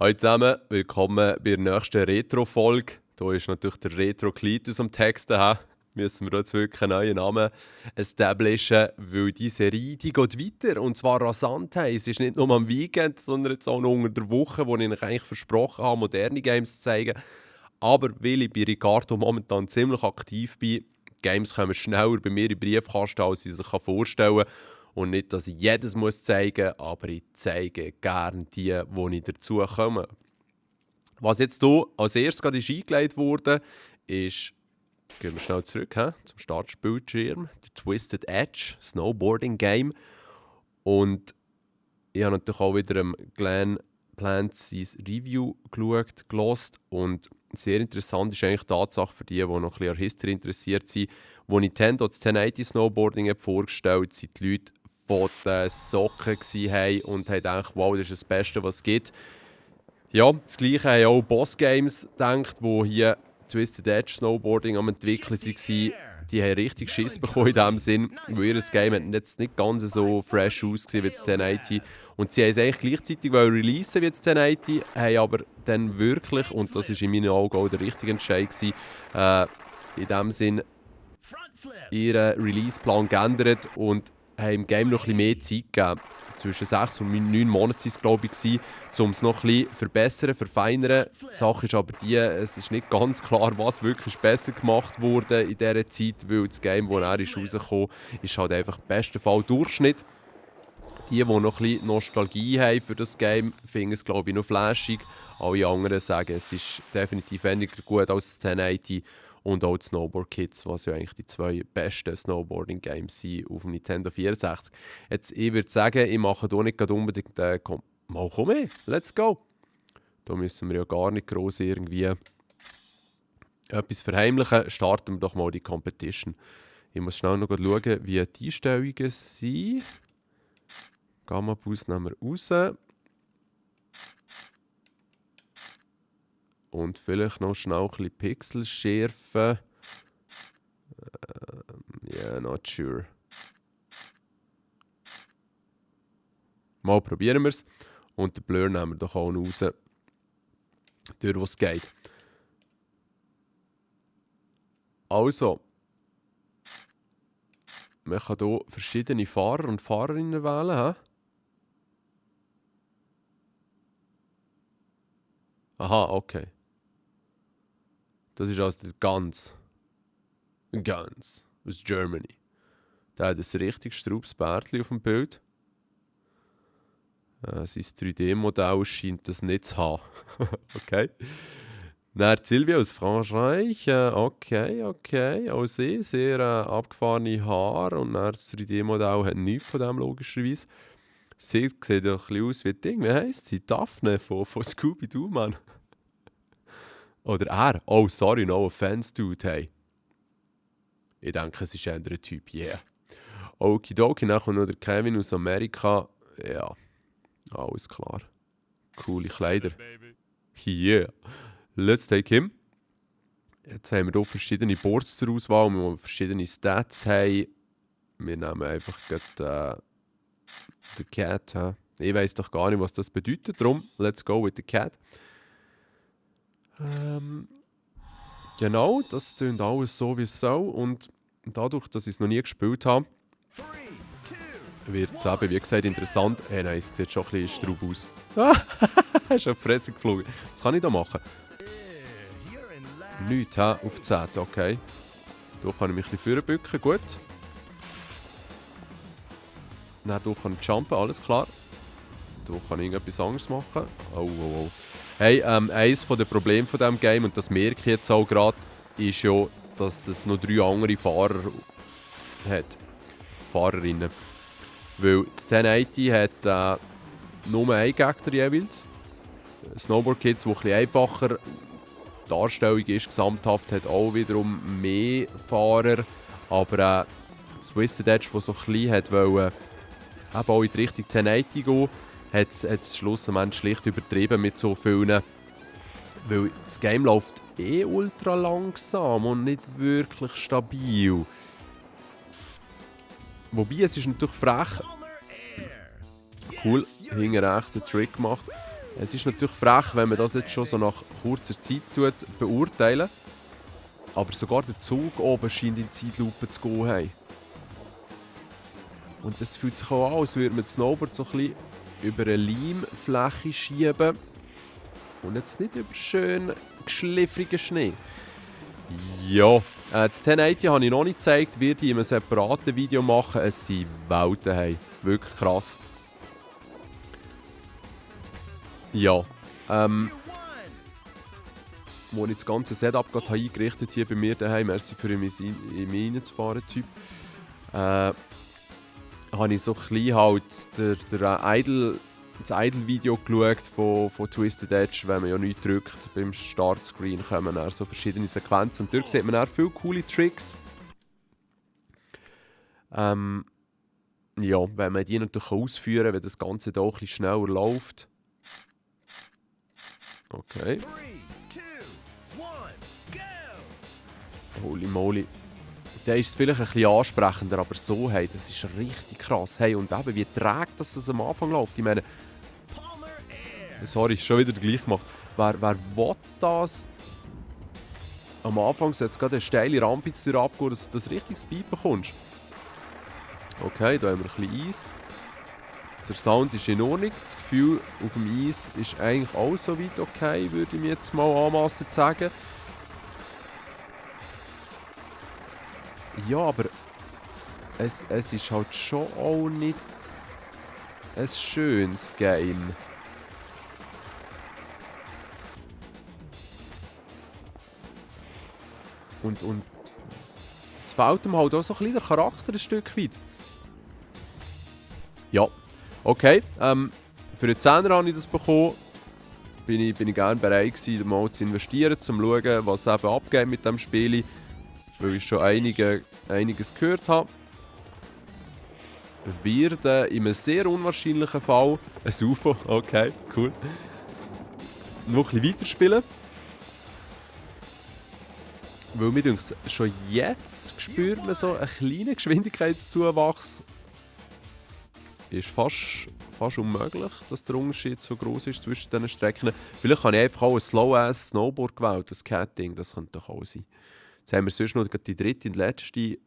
Hallo zusammen, willkommen bei der nächsten Retro-Folge. Hier ist natürlich der Retro-Klitus am Texten. Müssen wir jetzt wirklich einen neuen Namen establishen, weil die Serie die geht weiter und zwar rasant. Es ist nicht nur am Weekend, sondern jetzt auch noch unter der Woche, wo ich euch eigentlich versprochen habe, moderne Games zu zeigen. Aber weil ich bei Ricardo momentan ziemlich aktiv bin, Games kommen schneller bei mir in den Briefkasten, als ich sich vorstellen kann. Und nicht, dass ich jedes muss zeigen muss, aber ich zeige gerne die ich dazu komme. Was jetzt hier als erstes gerade eingelegt wurde, ist, gehen wir schnell zurück zum Startbildschirm, der Twisted Edge Snowboarding Game. Und ich habe natürlich auch wieder Glenn Plant sein Review geschaut, gelost. Und sehr interessant ist eigentlich die Tatsache für die noch ein bisschen an History interessiert sind. Wo Nintendo das 1080 Snowboarding hat vorgestellt, sind die Leute von den Socken und haben gedacht, wow, das ist das Beste, was es gibt. Ja, das Gleiche haben auch Boss Games gedacht, wo hier Twisted Edge Snowboarding am entwickeln waren. Die haben richtig Schiss bekommen in dem Sinn, weil ihr Game hat jetzt nicht ganz so fresh ausgesehen wie das 1080. Und sie haben es eigentlich gleichzeitig releasen wie das 1080, haben aber dann wirklich, und das war in meinen Augen auch der richtige Entscheid, in dem Sinn ihren Release-Plan geändert und haben im Game noch ein bisschen mehr Zeit gegeben. Zwischen 6 und 9 Monaten waren es, glaube ich, um es noch ein bisschen verbessern, verfeinern. Die Sache ist aber die, es ist nicht ganz klar, was wirklich besser gemacht wurde in dieser Zeit, weil das Game, das er rausgekommen ist halt einfach im besten Fall Durchschnitt. Die noch ein bisschen Nostalgie haben für das Game, finden es, glaube ich, noch flashig. Alle anderen sagen, es ist definitiv weniger gut als das 1080. Und auch die Snowboard Kids, was ja eigentlich die zwei besten Snowboarding-Games sind auf dem Nintendo 64. Jetzt, ich würde sagen, ich mache hier nicht unbedingt komm her, let's go. Da müssen wir ja gar nicht gross irgendwie etwas verheimlichen. Starten wir doch mal die Competition. Ich muss schnell noch schauen, wie die Einstellungen sind. Gamma Boost nehmen wir raus. Und vielleicht noch schnell ein bisschen Pixel schärfen. Yeah, not sure. Mal probieren wir es. Und den Blur nehmen wir doch auch noch raus. Durch was es geht. Also. Man kann hier verschiedene Fahrer und Fahrerinnen wählen. Aha, okay. Das ist also der Guns aus Germany. Der hat ein richtig straubes Bärtchen auf dem Bild. Sein 3D-Modell scheint das nicht zu haben. Okay. Dann Silvia aus Frankreich. Okay. Auch sie, sehr abgefahrene Haare. Und dann das 3D-Modell hat nichts von dem, logischerweise. Sie sieht doch ein bisschen aus wie Ding. Wie heisst sie? Daphne von Scooby-Doo, Mann. Oder er. Oh, sorry, no offense, dude. Hey. Ich denke, es ist ein anderer Typ. Yeah. Okidoki, dann kommt noch der Kevin aus Amerika. Ja, alles klar. Coole Kleider. Yeah. Let's take him. Jetzt haben wir hier verschiedene Boards zur Auswahl, wo wir verschiedene Stats haben. Wir nehmen einfach gerade den Cat. Ich weiss doch gar nicht, was das bedeutet. Darum, let's go with the Cat. Genau, das klingt alles so, wie es soll. Und dadurch, dass ich es noch nie gespielt habe, wird es eben, wie gesagt, interessant. Hey, nein, es sieht schon ein bisschen straub aus. Er ist auf die Fresse geflogen. Was kann ich da machen? Nichts, auf 10, okay. Hier kann ich mich ein bisschen vorbücken, gut. Dann hier kann ich jumpen, alles klar. Hier kann ich irgendetwas anderes machen. Oh. Hey, eines der Probleme von diesem Game, und das merke ich jetzt auch gerade, ist ja, dass es noch 3 andere Fahrer hat. Fahrerinnen. Weil das 1080 hat nur einen Gegner jeweils. Snowboard Kids, wo ein bisschen einfacher Darstellung ist, gesamthaft hat auch wiederum mehr Fahrer. Aber das Twisted Edge, das so klein hat, wollte auch in die Richtung 1080 gehen, hat es schlussendlich schlicht übertrieben mit so vielen. Weil das Game läuft ultra langsam und nicht wirklich stabil. Wobei, es ist natürlich frech. Cool, hinten rechts einen Trick gemacht. Es ist natürlich frech, wenn man das jetzt schon so nach kurzer Zeit beurteilen. Aber sogar der Zug oben scheint in Zeitlupe zu gehen. Hey. Und das fühlt sich auch an, als würde man das Snowboard so ein bisschen über eine Leimfläche schieben. Und jetzt nicht über schön geschliffrigen Schnee. Ja, das 1080 habe ich noch nicht gezeigt, werde ich in einem separaten Video machen. Es sind Welten. Hey. Wirklich krass. Ja, wo ich das ganze Setup gerade eingerichtet hier bei mir daheim, merci für in mich reinzufahren, Typ, habe ich so ein bisschen halt das Idle-Video geschaut von Twisted Edge, wenn man ja nichts drückt. Beim Startscreen kommen dann so verschiedene Sequenzen und dort sieht man dann viele coole Tricks. Ja, wenn man die natürlich ausführen kann, wenn das Ganze da auch ein bisschen schneller läuft. Okay. 3, 2, 1, go! Holy moly. Da ist es vielleicht ein bisschen ansprechender, aber so, hey, das ist richtig krass. Hey, und eben, wie trägt das am Anfang läuft. Ich meine, Palmer Air! sorry, schon wieder gleich gemacht. Wer will das am Anfang jetzt gerade eine steile Rampe zu dir abgehen, dass du das richtiges Beat bekommst? Okay, da haben wir ein bisschen Eis. Der Sound ist in Ordnung. Das Gefühl auf dem Eis ist eigentlich auch so weit okay, würde ich mir jetzt mal anmassen zu sagen. Ja, aber es ist halt schon auch nicht ein schönes Game. Und es fehlt ihm halt auch so ein bisschen der Charakter ein Stück weit. Ja, okay. Für den 10er habe ich das bekommen. Bin ich gerne bereit gewesen, mal zu investieren, um zu schauen, was eben abgeht mit dem Spiel. Weil ich schon einiges gehört habe. Werde in einem sehr unwahrscheinlichen Fall ein UFO, okay, cool, noch ein bisschen weiterspielen. Weil mir denkt, schon jetzt spürt man so einen kleinen Geschwindigkeitszuwachs. Ist fast unmöglich, dass der Unterschied so groß ist zwischen diesen Strecken. Vielleicht habe ich einfach auch ein Slow-Ass Snowboard gewählt, das Cat-Ding, das könnte doch auch sein. Jetzt haben wir sonst noch die dritte und letzte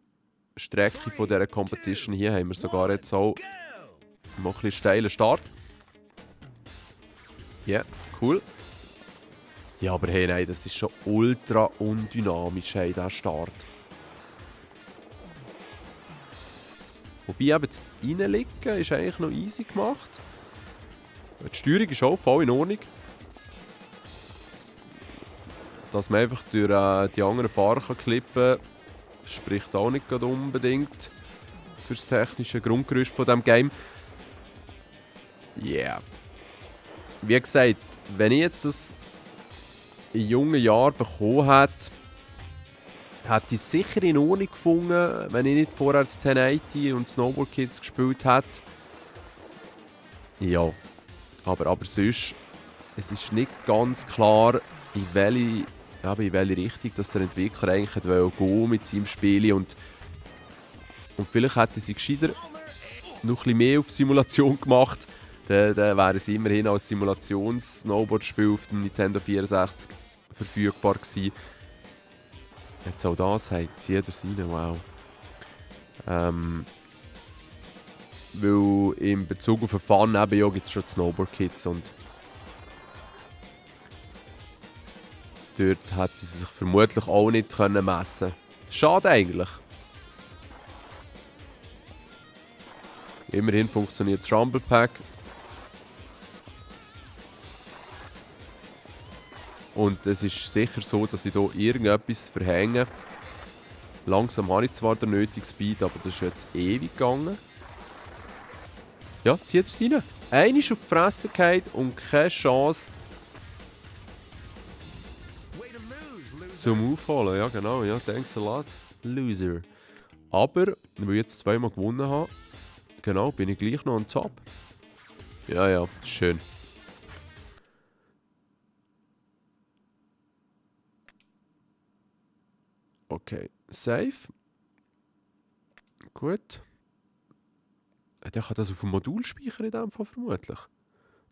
Strecke von dieser Competition. Hier haben wir sogar jetzt auch noch ein bisschen steilen Start. Ja, yeah, cool. Ja, aber hey, nein, das ist schon ultra undynamisch, hey, dieser Start. Wobei eben das Reinliegen ist eigentlich noch easy gemacht. Die Steuerung ist auch voll in Ordnung. Dass man einfach durch die anderen Fahrer klippen kann, spricht auch nicht unbedingt für das technische Grundgerüst von diesem Game. Yeah. Wie gesagt, wenn ich jetzt das in jungen Jahren bekommen hätte, hätte ich es sicher in Ordnung gefunden, wenn ich nicht vorher das 1080 und Snowboard Kids gespielt hätte. Ja, aber sonst, es ist nicht ganz klar, in welche Richtung dass der Entwickler eigentlich gehen mit seinem Spiel. Und vielleicht hätte sie gescheiter noch ein bisschen mehr auf Simulation gemacht. Dann wäre es immerhin als Simulations-Snowboard-Spiel auf dem Nintendo 64 verfügbar gewesen. Jetzt auch das hat jeder seine, wow. Weil in Bezug auf den Fun eben ja gibt es schon Snowboard Kids und dort hätte sie sich vermutlich auch nicht messen können. Schade eigentlich. Immerhin funktioniert das Rumble Pack. Und es ist sicher so, dass ich hier irgendetwas verhänge. Langsam habe ich zwar den nötigen Speed, aber das ist jetzt ewig gegangen. Ja, zieht es rein. Einmal auf die Fresse gefallen und keine Chance zum Aufholen. Ja, genau. Ja, thanks a lot, Loser. Aber, weil ich jetzt zweimal gewonnen habe, genau, bin ich gleich noch on top. Ja, schön. Okay, Save. Gut. Der kann das auf dem Modul speichern in dem Fall vermutlich.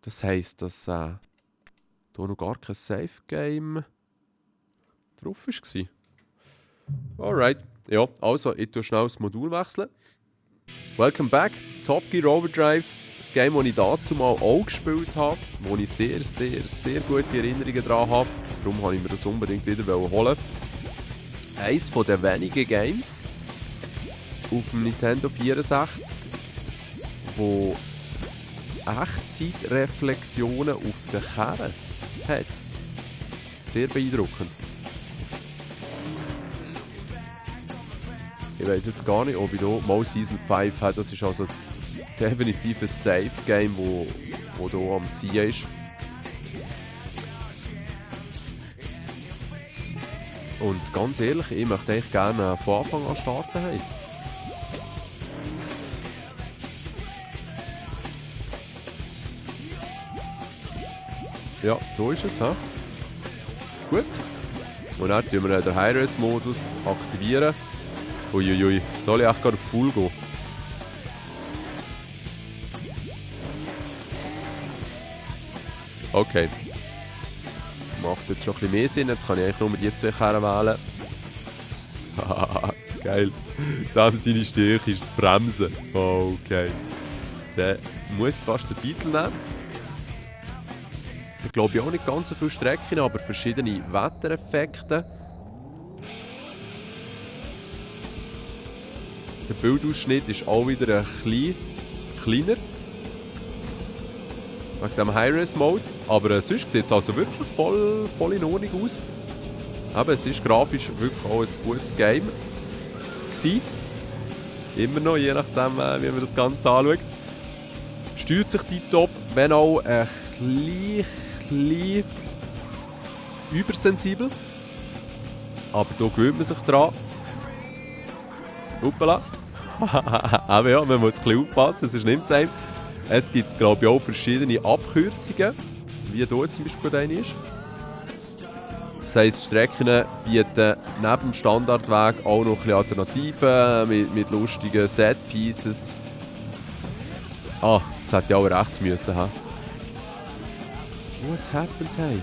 Das heisst, dass da noch gar kein Safe-Game drauf war. Alright. Ja, also, ich tue schnell das Modul wechseln. Welcome back, Top Gear Overdrive. Das Game, das ich dazu mal auch gespielt habe, wo ich sehr, sehr, sehr gute Erinnerungen daran habe. Darum wollte ich mir das unbedingt wieder holen. Eines der wenigen Games auf dem Nintendo 64, wo Echtzeitreflexionen auf den Kerren hat. Sehr beeindruckend. Ich weiß jetzt gar nicht, ob ich hier mal Season 5 habe. Das ist also definitiv ein Safe-Game, wo hier am Ziehen ist. Und ganz ehrlich, ich möchte eigentlich gerne von Anfang an starten. Hey. Ja, da ist es. He? Gut. Und dann aktivieren wir den High-Res-Modus. Uiuiui, soll ich echt gerade auf Full gehen? Okay. Das macht jetzt schon ein bisschen mehr Sinn. Jetzt kann ich eigentlich nur die zwei Kerren wählen. Haha, geil. Dem seine Stärke ist das Bremsen. Okay. Dann muss ich fast den Titel nehmen. Es sind, glaube ich, auch nicht ganz so viele Strecken, aber verschiedene Wettereffekte. Der Bildausschnitt ist auch wieder ein bisschen kleiner. Wegen dem High-Res-Mode. Aber sonst sieht es also wirklich voll in Ordnung aus. Aber es ist grafisch wirklich auch ein gutes Game gewesen. Immer noch, je nachdem, wie man das Ganze anschaut. Steuert sich tiptop, wenn auch ein bisschen übersensibel. Aber da gewöhnt man sich dran. Hoppala. Aber ja, man muss ein bisschen aufpassen, sonst nimmt es einem. Es gibt, glaube ich, auch verschiedene Abkürzungen, wie hier zum Beispiel eine ist. Das heisst, Strecken bieten neben dem Standardweg auch noch ein bisschen Alternativen mit lustigen Set-Pieces. Ah, jetzt hätte ich auch rechts müssen. He? What happened, hey?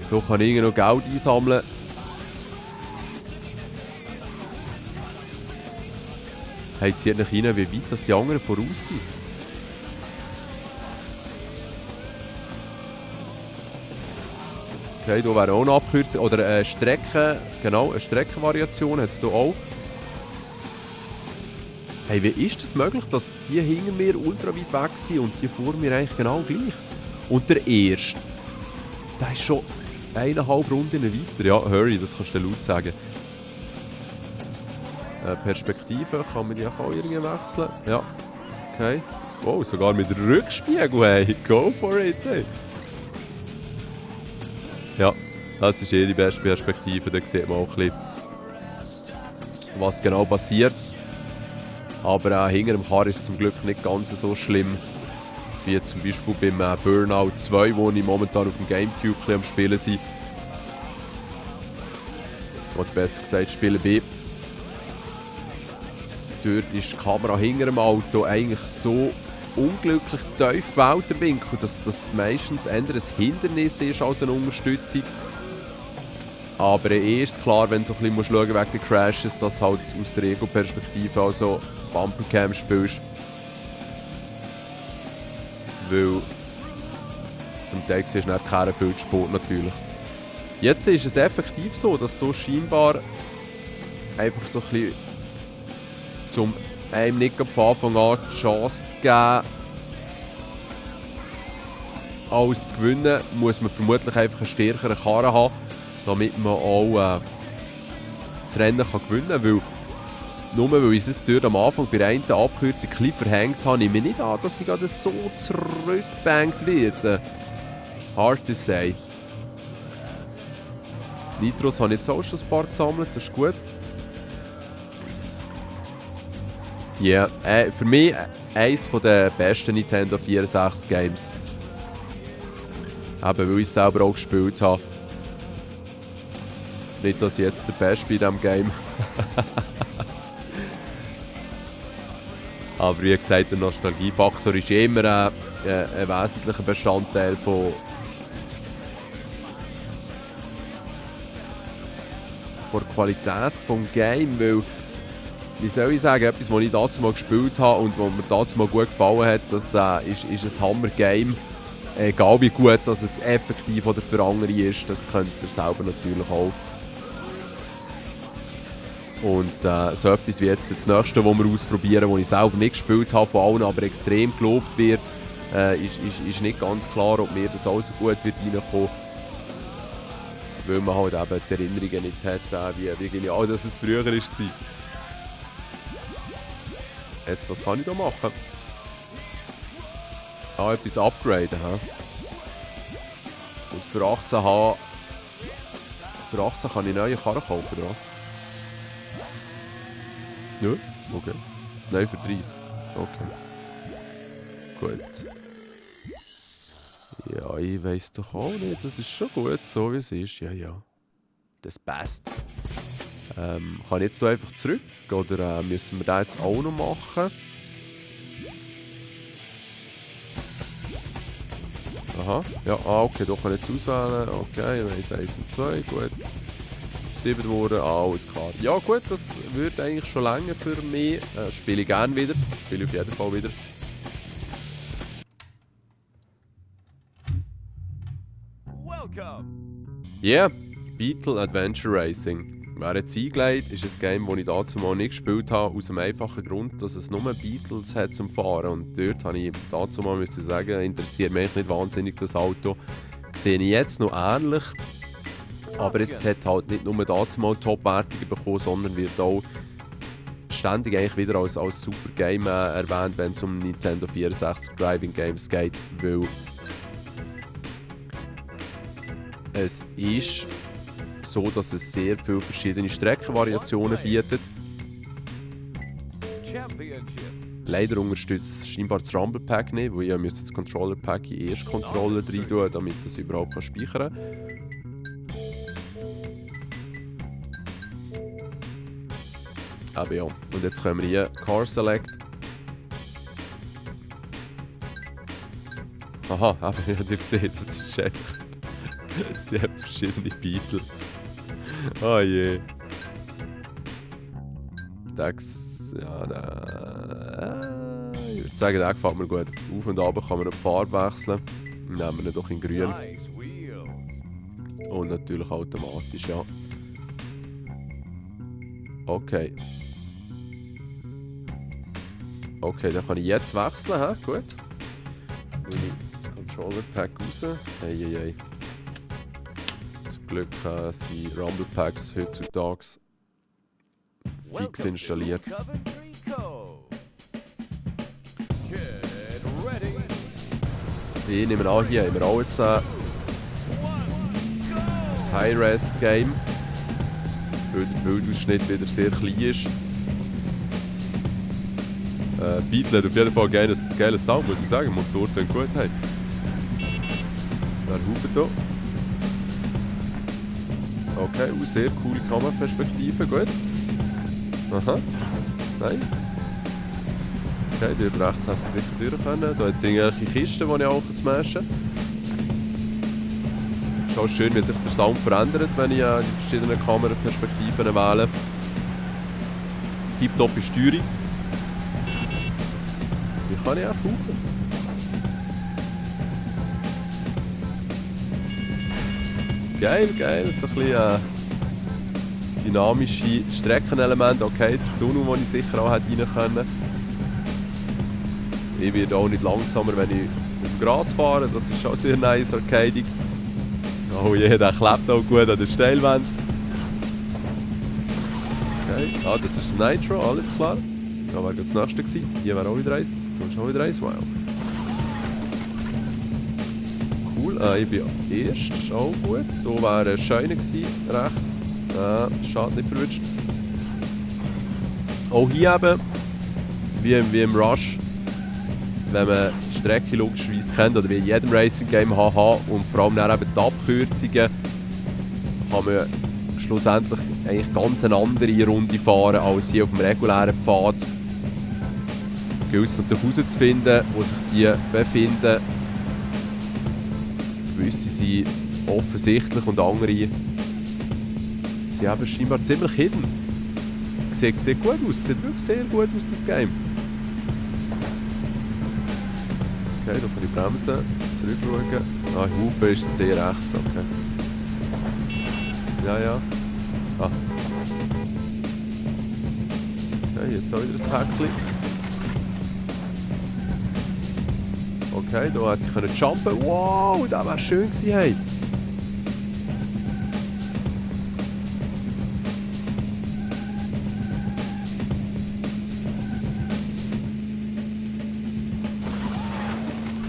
Hier kann ich noch Geld einsammeln. Hey, zieht nicht rein, wie weit das die anderen voraus sind. Okay, hier wäre auch eine Abkürzung. Oder eine Strecke, genau, eine Streckenvariation hat es hier auch. Hey, wie ist das möglich, dass die hinter mir ultra weit weg sind und die vor mir eigentlich genau gleich? Und der erste, der ist schon 1,5 Runden weiter. Ja, Hurry, das kannst du laut sagen. Perspektive kann man die auch irgendwie wechseln. Ja, okay. Wow, sogar mit Rückspiegel, hey. Go for it, hey. Ja, das ist die beste Perspektive. Da sieht man auch ein bisschen, was genau passiert. Aber hinter dem Karren ist es zum Glück nicht ganz so schlimm, wie zum Beispiel beim Burnout 2, wo ich momentan auf dem Gamecube am Spielen bin. Oder besser gesagt, Spielen B. Dort ist die Kamera hinter dem Auto eigentlich so unglücklich tief gewählt, der Winkel, dass das meistens eher ein Hindernis ist als eine Unterstützung. Aber ist klar, wenn du so ein bisschen schauen wegen den Crashes, dass halt aus der Ego-Perspektive also Bumpercam spielst. Weil zum Teil siehst du nicht keinen viel Sport natürlich. Jetzt ist es effektiv so, dass du scheinbar einfach so ein bisschen zum einem nicht von Anfang an die Chance zu geben, alles zu gewinnen, muss man vermutlich einfach einen stärkeren Karren haben, damit man auch das Rennen gewinnen kann. Weil, nur weil ich es dort am Anfang bei einer Abkürzung ein bisschen verhängt habe, nehme ich nicht an, dass ich gerade so zurückgebankt werde. Hard to say. Nitros habe ich jetzt auch schon ein paar gesammelt, das ist gut. Ja, yeah, für mich eines der besten Nintendo 64 Games. Eben, weil ich es selber auch gespielt habe. Nicht, dass ich jetzt der Beste bei diesem Game. Aber wie gesagt, der Nostalgiefaktor ist immer ein wesentlicher Bestandteil von der Qualität des Games, weil, wie soll ich sagen, etwas, was ich dazu mal gespielt habe und was mir dazu mal gut gefallen hat, das ist ein Hammer-Game. Egal wie gut dass es effektiv oder für andere ist, das könnt ihr selber natürlich auch. Und so etwas wie jetzt das nächste, das wir ausprobieren, das ich selber nicht gespielt habe, von allen aber extrem gelobt wird, ist nicht ganz klar, ob mir das auch so gut wird reinkommen. Weil man halt eben die Erinnerungen nicht hat, wie genial das es früher war. Jetzt, was kann ich da machen? Etwas upgraden. Und für 18 kann ich neue Karren kaufen, oder was? Ja, okay. Nein, für 30. Okay. Gut. Ja, ich weiss doch auch nicht. Das ist schon gut, so wie es ist. Ja, ja. Das passt. Kann ich jetzt hier einfach zurück? Oder müssen wir das jetzt auch noch machen? Aha. Ja, okay. Da kann ich jetzt auswählen. Okay, ich weiss 1 und 2. Gut. 7 geworden. Alles klar. Ja, gut. Das würde eigentlich schon länger für mich. Spiele ich gerne wieder. Spiele auf jeden Fall wieder. Yeah, Beetle Adventure Racing. Wer jetzt eingelegt, ist ein Game, das ich dazu mal nicht gespielt habe, aus dem einfachen Grund, dass es nur Beetles hat zum Fahren. Und dort habe ich dazu mal sagen, interessiert mich nicht wahnsinnig das Auto. Sehe ich jetzt noch ähnlich, aber es hat halt nicht nur dazu mal Top-Wertungen bekommen, sondern wird auch ständig eigentlich wieder als super Game erwähnt, wenn es um Nintendo 64 Driving Games geht, weil es ist so, dass es sehr viele verschiedene Streckenvariationen bietet. Leider unterstützt es scheinbar das Rumble Pack nicht, weil ich müsste das Controller Pack in den ersten Controller rein tun, damit das überhaupt speichern kann. Aber ja, und jetzt können wir hier Car Select. Aha, aber ich habe gesehen, das ist einfach. Es sind verschiedene Beetle. Oh je. Das, ja, ich würde sagen, der gefällt mir gut. Auf und ab kann man die Farbe wechseln. Nehmen wir ihn doch in grün. Und natürlich automatisch, ja. Okay. Okay, dann kann ich jetzt wechseln, hä? Gut. Nehme ich das Controller Pack raus. Hey. Zum Glück sind Rumble Packs heutzutage fix installiert. Ich nehme an, hier haben wir auch ein High-Res-Game, weil der Bildausschnitt wieder sehr klein ist. Beetle hat auf jeden Fall geiles Sound, muss ich sagen. Motor klingt gut. Hey. Wer hupt hier? Okay, sehr coole Kameraperspektive, gut. Aha, nice. Okay, dort rechts hätte ich sicher durch können. Da hat es irgendwelche Kisten, die ich auch smashen kann. Es ist auch schön, wie sich der Sound verändert, wenn ich die verschiedenen Kameraperspektiven wähle. Tipptoppe Steuerung. Wie kann ich auch hupen? Geil, so ein bisschen dynamische Streckenelemente. Okay, der Tunnel, den ich sicher auch hätte rein können. Ich werde auch nicht langsamer, wenn ich auf dem Gras fahre. Das ist auch sehr nice, arcadig. Oh je, der klebt auch gut an der Steilwand. Okay, das ist das Nitro, alles klar. Da wäre das nächste gewesen. Hier wäre auch wieder eins. Da ist auch wieder eins, wow. Cool, ich bin erst, ist auch gut. Hier wäre eine Scheune gewesen, rechts. Schade, nicht verwünscht. Auch hier eben, wie im Rush, wenn man die Strecke logischerweise kennt, oder wie in jedem Racing Game HH, und vor allem dann eben die Abkürzungen, kann man schlussendlich eigentlich ganz eine andere Runde fahren als hier auf dem regulären Pfad. gilt es natürlich herauszufinden, wo sich die befinden. Gewisse sind offensichtlich und andere sind eben scheinbar ziemlich hidden. Sieht gut aus, sieht wirklich sehr gut aus, das Game. Okay, da kann ich bremsen, zurückschauen. Ah, Hupe ist sehr rechts, okay. Ja. Ah. Okay, jetzt auch wieder ein Päckchen. Okay, da hätte ich jumpen können. Wow, das wäre schön gewesen, hey.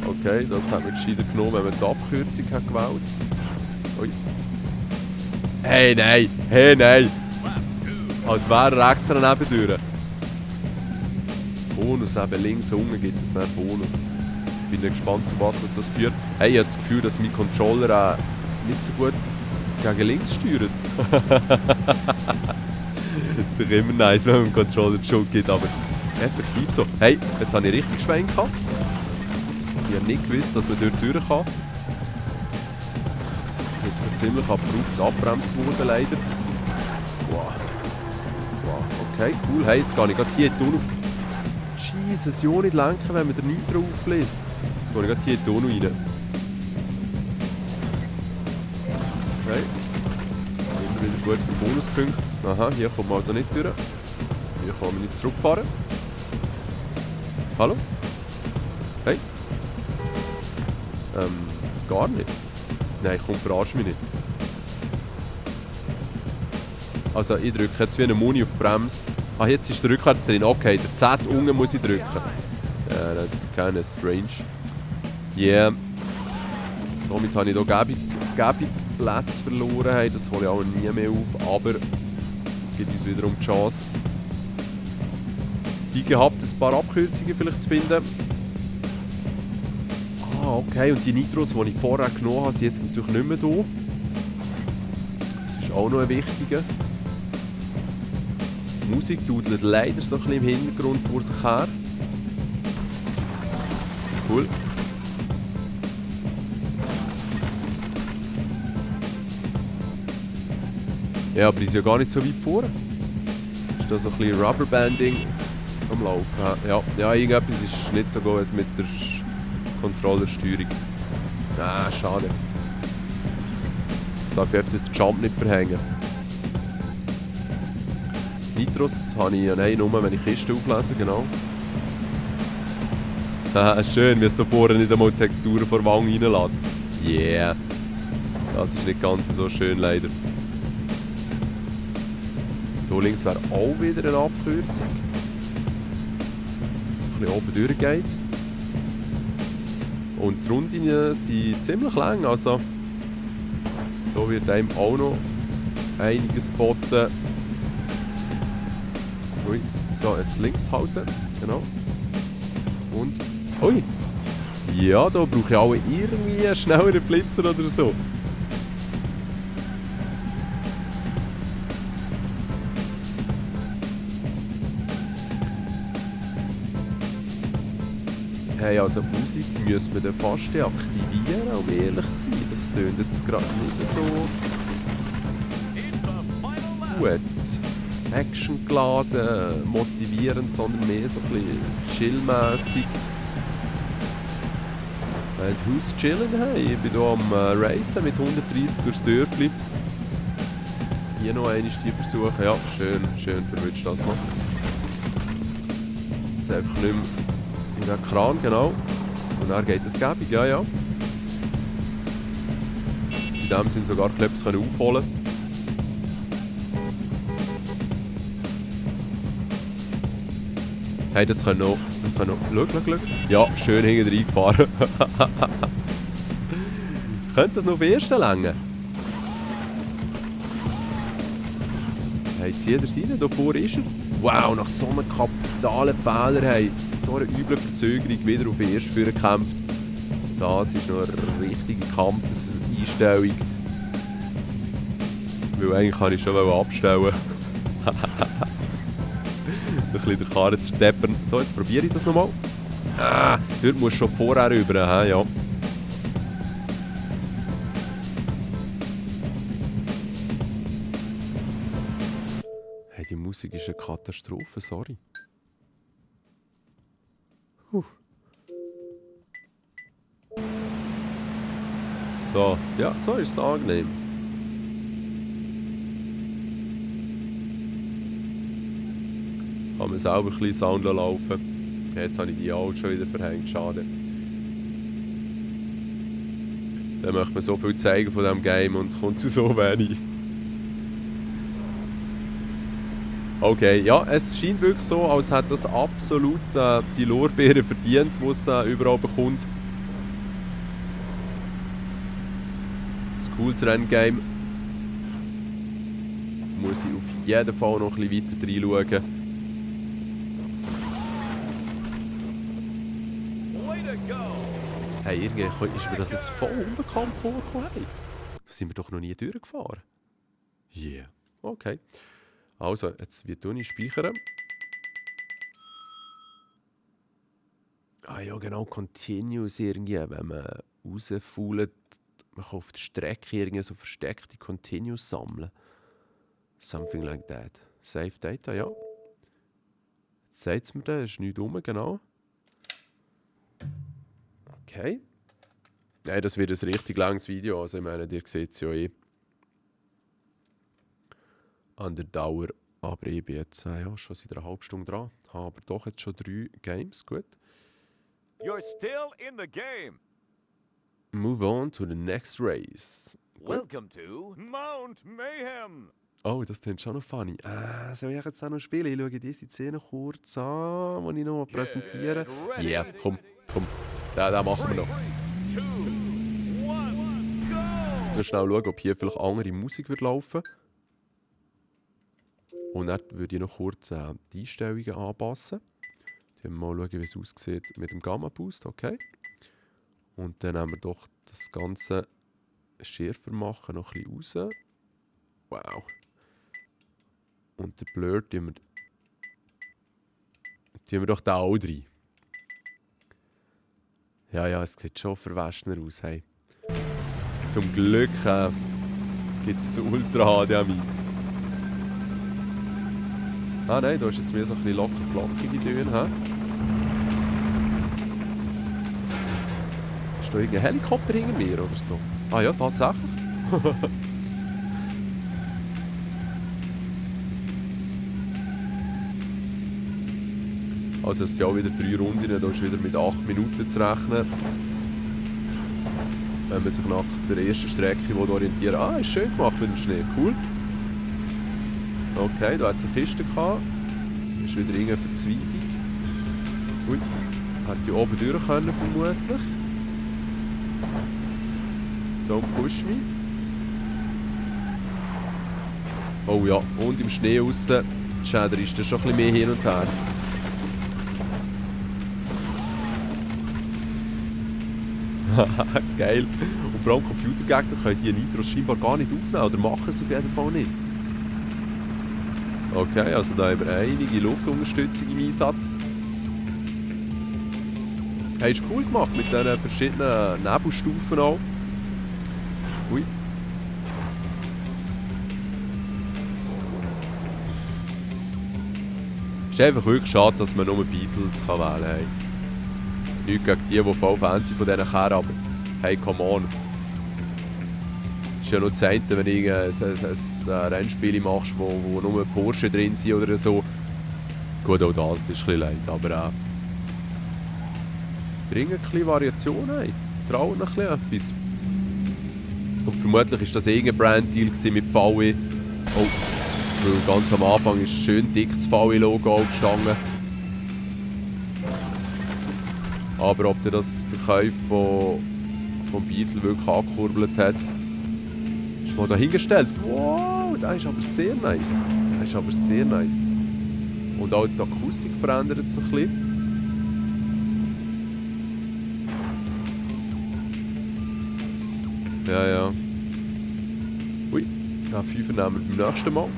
Okay, das hat man gescheiter genommen, wenn man die Abkürzung hat gewählt. Ui. Hey, nein! Als wäre er extra nebendurch. Bonus, eben links unten gibt es einen Bonus. Ich bin gespannt, zu was das führt. Hey, ich habe das Gefühl, dass mein Controller nicht so gut gegen links steuert. Doch immer nice, wenn man dem Controller die Schuld gibt, aber effektiv so. Hey, jetzt habe ich richtig geschwenkt. Ich habe nicht gewusst, dass man dort durch kann. Jetzt wird ziemlich abrupt abbremst worden, leider. Wow, okay, cool. Hey, jetzt gehe ich gerade hier in die Tunnel. Jesus, ja nicht lenken, wenn man den Nitro auflässt. Jetzt gehe ich gerade hier in die Tunnel rein. Okay. Immer wieder gut für Bonuspunkte. Aha, hier kommt man also nicht durch. Hier kann man nicht zurückfahren. Hallo? Hey? Gar nicht. Nein, komm, verarsch mich nicht. Also, ich drücke jetzt wie eine Muni auf die Bremse. Ah, jetzt ist der Rückwärts drin. Okay, der Z unten muss ich drücken. Ja, das ist keine strange. Yeah. Somit habe ich hier gäbig Plätze verloren. Hey, das hole ich auch nie mehr auf. Aber es gibt uns wiederum die Chance, wie gehabt, ein paar Abkürzungen vielleicht zu finden. Ah, okay. Und die Nitros, die ich vorher genommen habe, sind jetzt natürlich nicht mehr da. Das ist auch noch ein wichtiger. Die Musik dudelt leider so ein bisschen im Hintergrund vor sich her. Cool. Ja, aber die ist ja gar nicht so weit vorne. Ist da so ein bisschen Rubberbanding am Laufen? Ja, irgendetwas ist nicht so gut mit der Controllersteuerung. Ah, schade. Das darf ich öfter den Jump nicht verhängen. Nitros habe ich nur, wenn ich Kisten auflese, genau. Ah, schön, wie es da vorne nicht einmal Texturen vor der Wange reinlässt. Yeah. Das ist nicht ganz so schön, leider. Hier links wäre auch wieder eine Abkürzung. So ein bisschen oben durchgeht. Und die Runden sind ziemlich lang, also hier wird einem auch noch einiges geboten. Ui, so, jetzt links halten, genau. Und, ui, ja, da brauche ich auch irgendwie einen schnelleren Flitzer oder so. Hey, also Musik müssen wir dann fast deaktivieren, um ehrlich zu sein. Das tönt jetzt gerade nicht so gut. Actiongeladen, motivierend, sondern mehr so ein bisschen chillmässig. Who's chillen? Hey, ich bin hier am Racen mit 130 durchs Dörfli. Hier noch einmal die versuchen. Ja, schön verwünscht das mal. Jetzt einfach nicht mehr in den Kran, genau. Und dann geht es gäbig, ja. In dem Sinne sogar etwas aufholen können. Hey, das können noch. Schau. Ja, schön hinten reingefahren. Könnte das noch auf den ersten länger? Hey, jetzt jeder Seite, da vorne ist er. Wow, nach so einem kapitalen Fehler, hey, so eine üble Verzögerung wieder auf den ersten Führer gekämpft. Das ist noch eine richtige Kampfeseinstellung. Weil eigentlich kann ich schon abstellen. bisschen den Karren zu deppern. So, jetzt probiere ich das nochmal. Ah, dort musst du schon vorher rüber, ja. Hey, die Musik ist eine Katastrophe, sorry. So, ja, so ist es angenehm. Kann man selber ein bisschen Sound laufen. Jetzt habe ich die auch schon wieder verhängt, schade. Dann möchte man so viel zeigen von diesem Game und kommt zu so wenig. Okay, ja, es scheint wirklich so, als hätte das absolut die Lorbeeren verdient, die es überall bekommt. Ein cooles Renngame. Muss ich auf jeden Fall noch ein bisschen weiter reinschauen. Way to go. Hey, irgendwie ist mir das jetzt voll unbekannt vorgekommen. Hey, da sind wir doch noch nie durchgefahren. Yeah. Okay. Also, jetzt wie tue ich speichern. Ah ja, genau, Continuous irgendwie, wenn man rausfuhlt, man kann auf der Strecke irgendwie so versteckte Continuous sammeln. Something like that. Save Data, ja. Jetzt sagt es mir da, ist nichts rum, genau. Okay. Nein, das wird ein richtig langes Video, also ich meine, ihr seht es ja eh. An der Dauer, aber ich bin jetzt ja, schon seit einer halben Stunde dran. Habe aber doch jetzt schon 3 Games, gut. You're still in the game. Move on to the next race. Gut. Welcome to Mount Mayhem. Oh, das klingt schon noch funny. Soll ich jetzt auch noch spielen? Ich schaue diese Szene kurz an, die ich noch mal präsentiere. Ja, yeah, komm. Den machen wir noch. 3, 2, 1, go! Nur schnell schauen, ob hier vielleicht andere Musik wird laufen. Und dann würde ich noch kurz die Einstellungen anpassen. Mal schauen, wie es aussieht mit dem Gamma Boost, okay. Und dann haben wir doch das Ganze schärfer machen, noch ein bisschen raus. Wow. Und den Blur tun wir doch da auch rein. Ja, es sieht schon verwaschener aus. Hey. Zum Glück gibt es Ultra HDMI. Ah nein, da ist jetzt mehr so ein bisschen locker flackige Töne. Ist da irgendein Helikopter hinter mir oder so? Ah ja, tatsächlich. Also es sind ja wieder 3 Runden, da ist wieder mit 8 Minuten zu rechnen. Wenn man sich nach der ersten Strecke orientieren will. Ah, ist schön gemacht mit dem Schnee, cool. Okay, da hat es eine Kiste gehabt. Ist wieder irgendeine Verzweigung. Ui, hätte ich oben durch können vermutlich. Don't push me. Oh ja, und im Schnee aussen, Schäder ist das schon ein bisschen mehr hin und her. Geil. Und vor allem Computergegner können die Nitros scheinbar gar nicht aufnehmen oder machen es auf jeden Fall nicht. Okay, also da haben wir einige Luftunterstützung im Einsatz. Hey, ist cool gemacht mit diesen verschiedenen Nebelstufen auch. Ui. Es ist einfach wirklich schade, dass man nur Beatles wählen kann. Hey. Nicht gegen die voll Fans sind von diesen Kerren, aber hey, come on. Es ist ja noch das eine, wenn du ein Rennspiel machst, wo nur Porsche drin sind oder so. Gut, auch das ist ein bisschen leid, aber bringen ein bisschen Variation ein. Trauen ein bisschen etwas. Und vermutlich war das irgendein Brand-Deal mit VW. Oh, weil ganz am Anfang ist schön dick das VW-Logo gestanden. Aber ob der das Verkauf von Beetle wirklich angekurbelt hat, ist mal dahingestellt. Wow, der ist aber sehr nice. Und auch die Akustik verändert sich ein bisschen. Ja. Ui, den 5er nehmen wir beim nächsten Mal.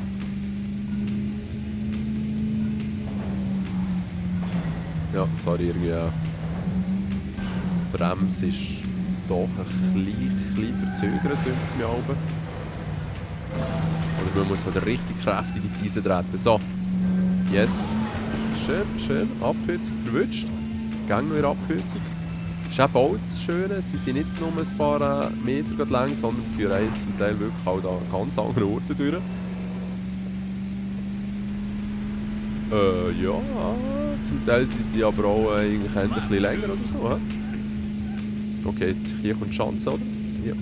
Ja, sorry, irgendwie. Die Bremse ist doch ein bisschen verzögert, denke ich mir oben. Oder man muss halt richtig kräftig in diese treten. So. Yes. Schön, schön. Abkürzung verwünscht. Gang noch in der Abkürzung. Ist eben auch das Schöne, sie sind nicht nur ein paar Meter lang, sondern führen einen zum Teil wirklich auch an ganz anderen Orten durch. Ja, zum Teil sind sie aber auch eigentlich ein bisschen länger oder so. He? Okay, jetzt hier kommt die Chance, oder? Ja.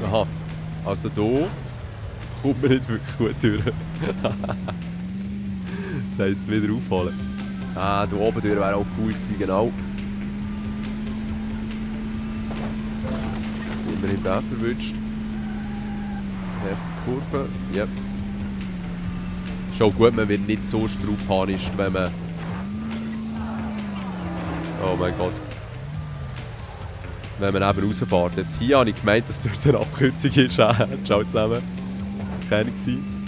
Aha, also hier kommt man nicht wirklich gut durch. Das heisst, wieder aufholen. Ah, da oben durch wäre auch cool gewesen, genau. Immerhin den verwünscht. Kurve, ja. Ist auch gut, man wird nicht so strupanisch, wenn man... Oh mein Gott. Wenn man eben rausfährt. Jetzt hier habe ich gemeint, dass dort eine Abkürzung ist. Ciao zusammen. Keine gewesen.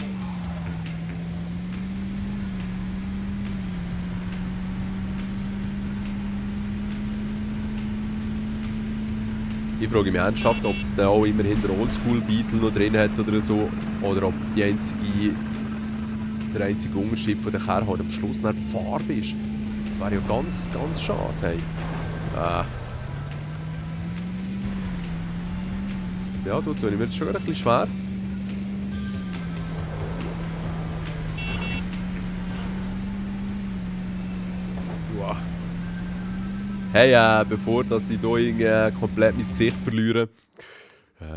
Ich frage mich ernsthaft, ob es da auch immerhin der Oldschool-Beatle noch drin hat oder so. Oder ob der einzige Unterschied von der Kerne halt am Schluss nicht die Farbe ist. Das wäre ja ganz, ganz schade. Hey. Ja, da tue ich mir jetzt schon ein bisschen schwer. Wow. Hey, bevor dass ich hier komplett mein Gesicht verliere,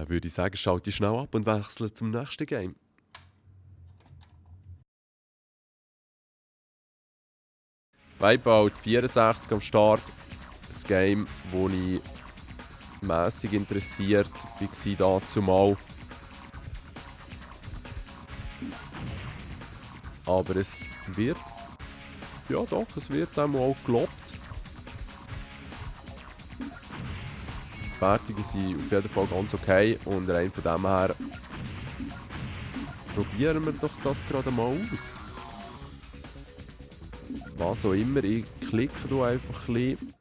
würde ich sagen, schalte ich schnell ab und wechsle zum nächsten Game. Wipeout 64 am Start. Ein Game, das ich mässig interessiert war dazumal. Aber es wird... Ja doch, es wird auch mal gelobt. Die Wertungen sind auf jeden Fall ganz okay und rein von dem her probieren wir doch das gerade mal aus. Was auch immer, ich klicke hier einfach ein bisschen.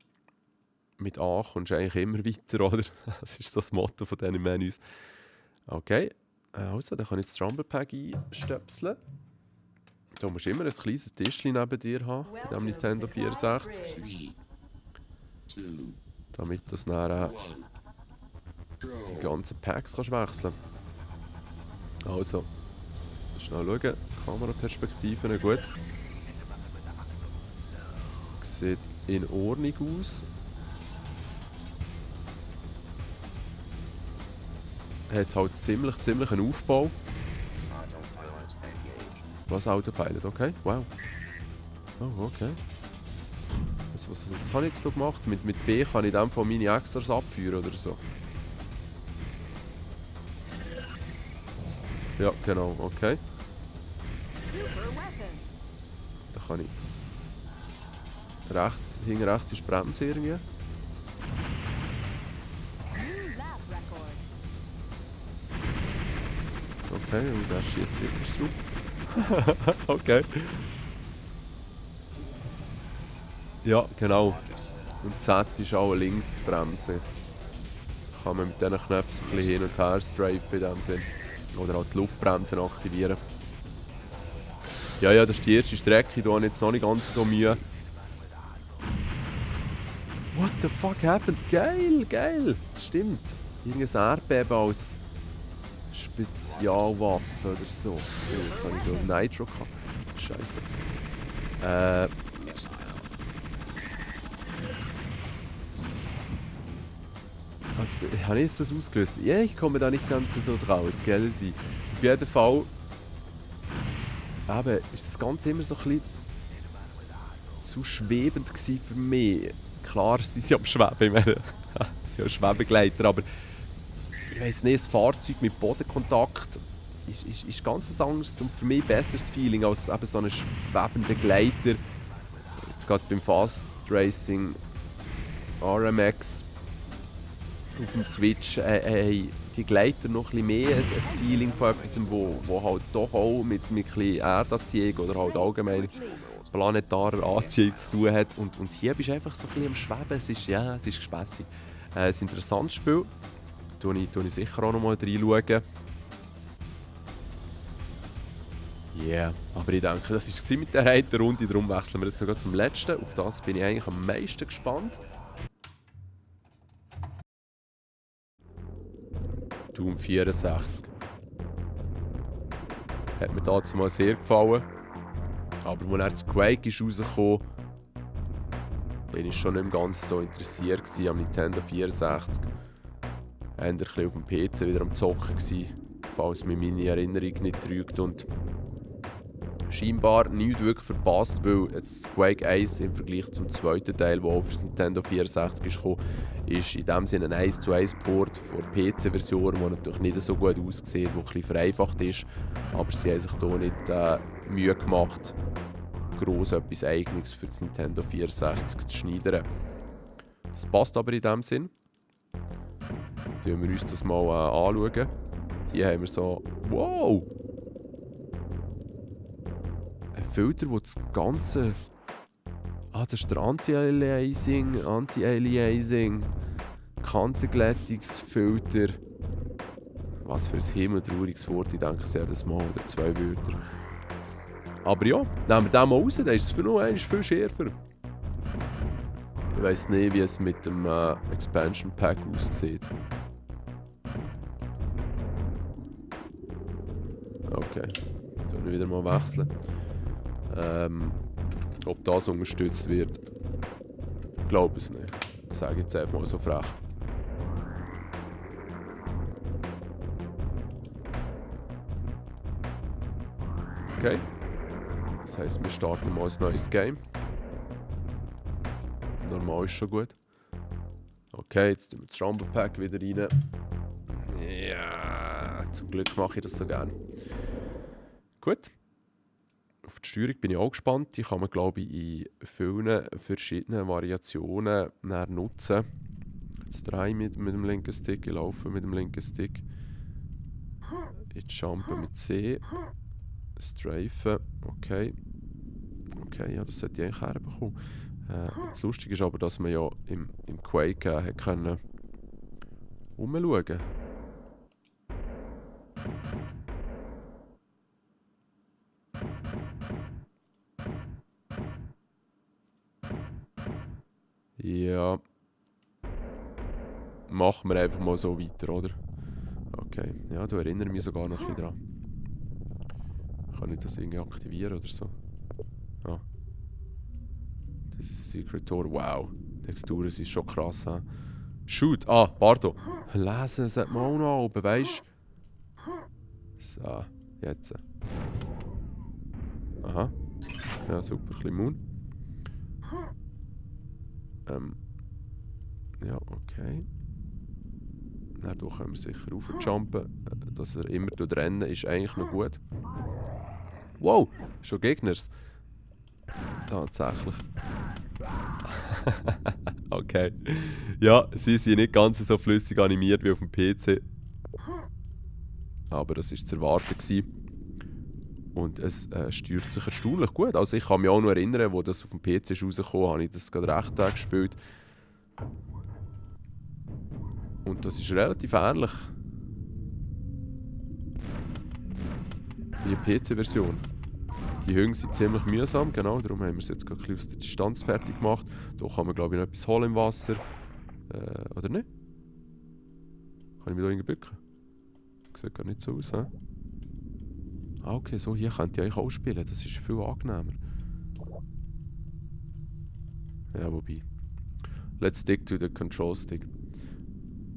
Mit A kommst du eigentlich immer weiter, oder? Das ist so das Motto von diesen Menüs. Okay, also dann kann ich das Rumble Pack einstöpseln. Da musst du immer ein kleines Tischchen neben dir haben, bei dem Nintendo 64. Damit du dann die ganzen Packs kannst wechseln. Also, schnell schauen, Kameraperspektiven gut. Sieht in Ordnung aus. Hat halt ziemlich einen Aufbau. Was Autopilot, okay? Wow. Oh, okay. Was habe ich jetzt da gemacht? Mit B kann ich dann von meine Extras abführen oder so. Ja, genau, okay. Da kann ich... Hinten rechts ist die Bremse irgendwie. Okay, und der schießt richtig drauf. Okay. Ja, genau. Und Z ist auch eine Linksbremse. Kann man mit diesen Knöpfen ein bisschen hin und her strafen in dem Sinn. Oder auch die Luftbremsen aktivieren. Ja, das ist die erste Strecke, da habe ich jetzt noch nicht ganz so Mühe. What the fuck happened? Geil! Stimmt. Irgendein Erdbeben als Spezialwaffe oder so. Oh, jetzt habe ich glaube Nitro gehabt. Scheiße. Also, habe ich das ausgelöst? Ja, ich komme da nicht ganz so draus, gell? Auf jeden Fall eben, ist das Ganze immer so ein bisschen zu schwebend gewesen für mich. Klar, sie sind am Schweben, ich meine, sie sind ja Schwebegleiter, aber ich weiss nicht, das Fahrzeug mit Bodenkontakt ist ganz anderes und für mich ein besseres Feeling als eben so ein schwebender Gleiter. Jetzt gerade beim Fast Racing RMX auf dem Switch, hey, die Gleiter noch ein bisschen mehr ein Feeling von etwas, wo halt doch auch mit ein bisschen Erdanziehung oder halt allgemein planetarer Anziehung zu tun hat. Und hier bist du einfach so ein bisschen am Schweben. Es ist gespässig. Ein interessantes Spiel. Da ich sicher auch noch mal reinschauen. Yeah, aber ich denke, das war es mit der einen Runde. Darum wechseln wir jetzt noch zum letzten. Auf das bin ich eigentlich am meisten gespannt. Doom 64. Hat mir dazu mal sehr gefallen. Aber als das Quake ist rausgekommen, bin ich schon nicht mehr ganz so interessiert am Nintendo 64. Eher ein bisschen auf dem PC wieder am Zocken gsi, falls mich meine Erinnerung nicht trügt. Und scheinbar nichts wirklich verpasst, weil jetzt Quake 1 im Vergleich zum zweiten Teil, der auch für das Nintendo 64 ist gekommen, ist in dem Sinne ein 1:1 Port von der PC-Version, die natürlich nicht so gut aussieht, die ein bisschen vereinfacht ist. Aber sie haben sich hier nicht Mühe gemacht, gross etwas Eigenes für das Nintendo 64 zu schneidern. Das passt aber in dem Sinn. Schauen wir uns das mal anschauen. Hier haben wir so... Wow! Ein Filter, der das Ganze... das ist der Anti-Aliasing, Kantenglättungsfilter. Was für ein himmeltrauriges Wort, ich denke sehr das mal, oder 2 Wörter. Aber ja, nehmen wir den mal raus, dann ist es für noch einmal viel schärfer. Ich weiss nicht, wie es mit dem Expansion Pack aussieht. Okay, dann wieder mal wechseln. Ob das unterstützt wird, glaube ich nicht. Ich sage jetzt einfach mal so frech. Okay. Das heisst, wir starten mal ein neues Game. Normal ist schon gut. Okay, jetzt tun wir das Rumble Pack wieder rein. Ja, zum Glück mache ich das so gerne. Gut. Auf die Steuerung bin ich auch gespannt. Die kann man, glaube ich, in vielen verschiedenen Variationen nutzen. Jetzt drehe ich mit dem linken Stick, ich laufe mit dem linken Stick. Ich jumpe mit C. Strafen, okay. Okay, ja, das sollte ich eigentlich herbekommen. Das Lustige ist aber, dass man ja im Quake hat können umschauen. Ja. Machen wir einfach mal so weiter, oder? Okay, ja, du erinnerst mich sogar noch ein bisschen dran. Kann ich das irgendwie aktivieren oder so? Ah. Das ist Secret Door. Wow. Die Texturen sind schon krass. He? Shoot! Ah, pardon. Lesen sollte man auch noch oben, weisst du? So, jetzt. Aha. Ja, super. Ein bisschen Moon. Ja, okay. Dadurch können wir sicher raufjumpen. Dass er immer rennen ist eigentlich noch gut. Wow, schon Gegners. Tatsächlich. Okay. Ja, sie sind nicht ganz so flüssig animiert wie auf dem PC. Aber das war zu erwarten. Und es steuert sich erstaunlich gut. Also ich kann mich auch noch erinnern, wo das auf dem PC ist rausgekommen, habe ich das gerade recht gespielt. Und das ist relativ ähnlich. Wie die PC-Version. Die Hünge sind ziemlich mühsam, genau, darum haben wir es jetzt gerade ein bisschen aus der Distanz fertig gemacht. Da kann man, glaube ich, noch etwas holen im Wasser. Oder nicht? Kann ich mich da irgendwie bücken? Sieht gar nicht so aus, hä? Ah, okay, so hier könnt ihr eigentlich auch spielen, das ist viel angenehmer. Ja, wobei. Let's stick to the control stick.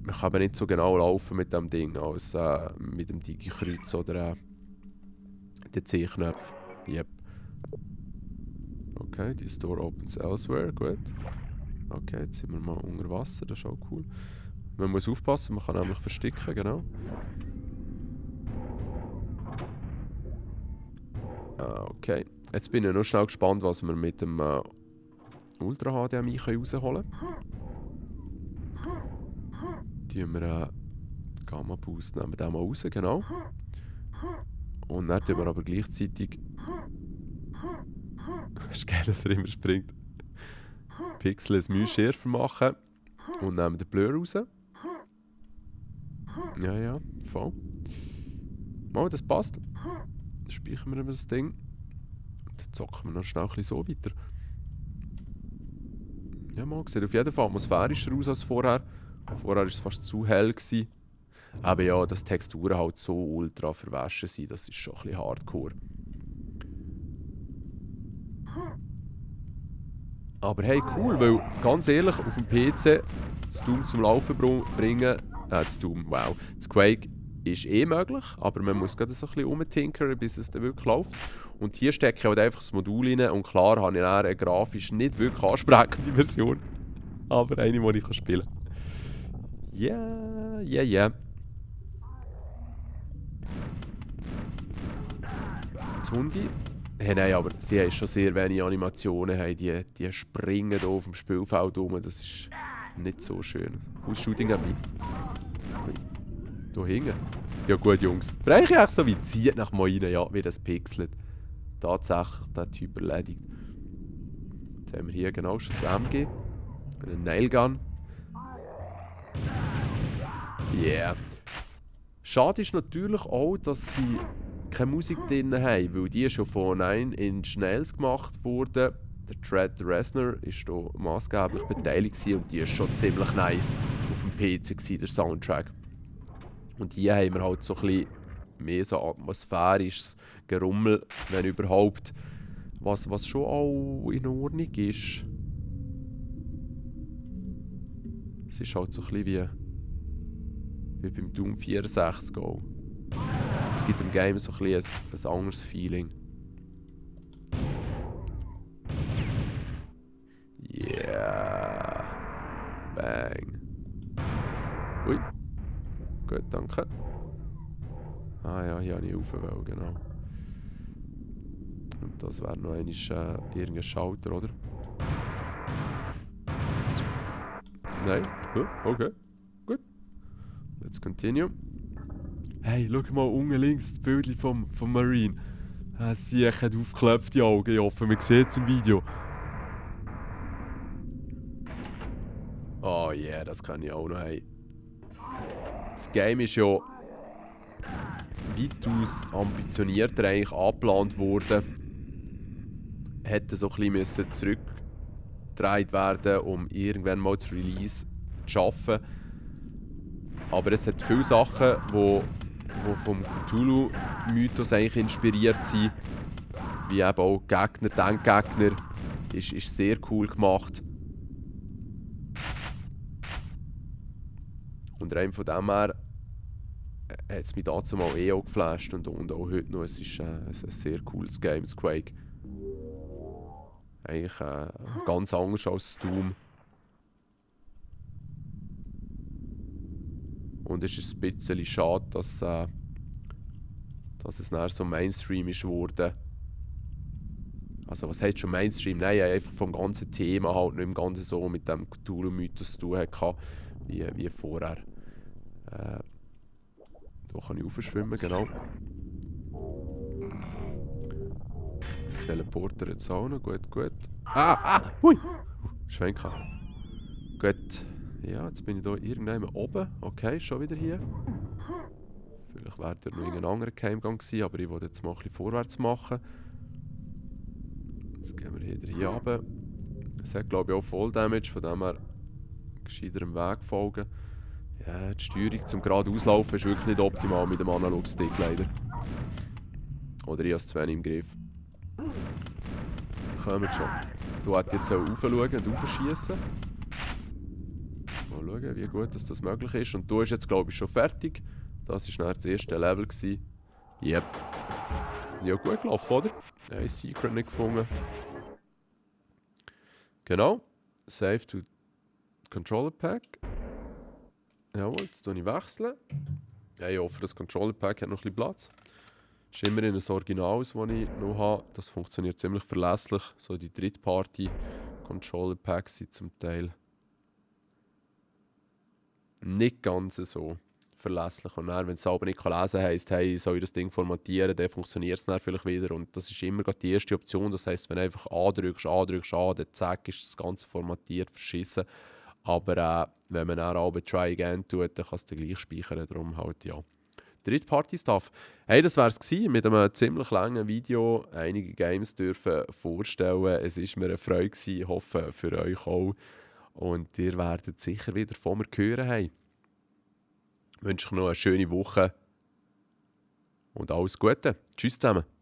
Man kann aber nicht so genau laufen mit dem Ding als mit dem Digi-Kreuz oder den C-Knopf. Yep. Okay, die Store opens elsewhere, gut. Okay, jetzt sind wir mal unter Wasser, das ist auch cool. Man muss aufpassen, man kann nämlich versticken, genau. Okay, jetzt bin ich noch schnell gespannt, was wir mit dem Ultra HDMI rausholen können. Die wir Gamma Boost nehmen wir den mal raus, genau. Und dann tun wir aber gleichzeitig... Es ist geil, dass er immer springt. Pixel ein Mühe schärfer machen. Und nehmen den Blur raus. Ja, voll. Mal, das passt. Dann speichern wir das Ding. Und dann zocken wir noch schnell ein bisschen so weiter. Ja, mal, sieht auf jeden Fall atmosphärischer aus als vorher. Vorher war es fast zu hell gewesen. Aber ja, dass die Texturen halt so ultra verwaschen sind, das ist schon ein bisschen hardcore. Aber hey, cool, weil ganz ehrlich, auf dem PC das Doom zum Laufen bringen, das Doom, wow, das Quake ist eh möglich, aber man muss gerade so ein bisschen rumtinkern, bis es dann wirklich läuft. Und hier stecke ich halt einfach das Modul rein und klar habe ich dann eine grafisch nicht wirklich ansprechende Version, aber eine, die ich spielen kann. Ja. Das Hundi. Hey, nein, aber sie haben schon sehr wenige Animationen. Hey, die springen hier auf dem Spielfeld rum. Das ist nicht so schön. Aus Shooting dabei. Hier hinten. Ja gut, Jungs. Bereiche ich echt so wie zieht nach mal rein, ja, wie das pixelt. Tatsächlich, der Typ erledigt. Jetzt haben wir hier genau schon das MG. Einen Nailgun. Yeah. Schade ist natürlich auch, dass sie keine Musik drin haben, weil die schon von 9 Inch Nails gemacht wurde. Der Trent Reznor war hier maßgeblich beteiligt und die ist schon ziemlich nice auf dem PC gewesen, der Soundtrack. Und hier haben wir halt so ein bisschen mehr so atmosphärisches Gerummel, wenn überhaupt, was schon auch in Ordnung ist. Es ist halt so ein bisschen wie beim Doom 64 auch. Es gibt im Game so ein bisschen ein anderes Feeling. Yeah. Bang. Ui. Gut, danke. Ah ja, hier habe ich rauf, genau. Und das wäre noch einmal irgendein Schalter, oder? Nein? Okay. Gut. Let's continue. Hey, schau mal unten links das Bild vom Marine. Sie hat aufgeklopfte Augen, ich hoffe, man sieht es im Video. Oh yeah, das kann ich auch noch. Hey. Das Game ist ja weitaus ambitionierter eigentlich angeplant worden. Hätte so ein bisschen zurückgedreht werden, um irgendwann mal das Release zu schaffen. Aber es hat viele Sachen, die vom Cthulhu-Mythos eigentlich inspiriert sind. Wie eben auch Gegner, Denkgegner. Ist sehr cool gemacht. Und rein von dem her hat es mich dazu mal auch geflasht und auch heute noch. Es ist ein sehr cooles Game, das Quake. Eigentlich ganz anders als Doom. Und es ist ein bisschen schade, dass es nachher so Mainstream ist geworden. Also was heißt schon Mainstream? Nein, einfach vom ganzen Thema halt nicht im Ganzen so mit dem Cthulhu-Mythos zu tun hatte, wie vorher. Da kann ich raufschwimmen, genau. Teleporter jetzt auch noch, gut. Hui! Schwenken. Gut. Ja, jetzt bin ich hier irgendwann oben. Okay, schon wieder hier. Vielleicht wäre da noch irgendein anderer Geheimgang gewesen, aber ich wollte jetzt mal ein bisschen vorwärts machen. Jetzt gehen wir wieder hier runter. Es hat glaube ich auch Voll Damage, von dem her gescheiter dem Weg folgen. Ja, die Steuerung zum geradeaus laufen ist wirklich nicht optimal mit dem Analogstick leider. Oder ich habe es zu wenig im Griff. Kommt schon. Du hättest jetzt auch raufschauen und raufschießen. Mal schauen, wie gut das möglich ist. Und du bist jetzt glaube ich schon fertig. Das war das erste Level gewesen. Yep. Ja, gut gelaufen, oder? Ein Secret nicht gefunden. Genau. Save to Controller Pack. Jawohl, jetzt wechsle ich. Ja, ich hoffe, das Controller Pack hat noch ein bisschen Platz. Das ist immerhin ein Original, das ich noch habe. Das funktioniert ziemlich verlässlich. So die Drittparty Controller Packs sind zum Teil nicht ganz so verlässlich. Und dann, wenn es selber nicht lesen kann, heisst, hey, soll ich das Ding formatieren, dann funktioniert es dann vielleicht wieder. Und das ist immer gerade die erste Option. Das heisst, wenn du einfach andrückst, dann zack, ist das Ganze formatiert, verschissen. Aber wenn man dann auch Try Again tut, dann kannst du gleich speichern. Darum halt, ja. Dritt-Party-Stuff. Hey, das wär's gewesen mit einem ziemlich langen Video. Einige Games dürfen vorstellen. Es war mir eine Freude gewesen. Ich hoffe, für euch auch. Und ihr werdet sicher wieder von mir hören. Hey. Ich wünsche euch noch eine schöne Woche und alles Gute. Tschüss zusammen.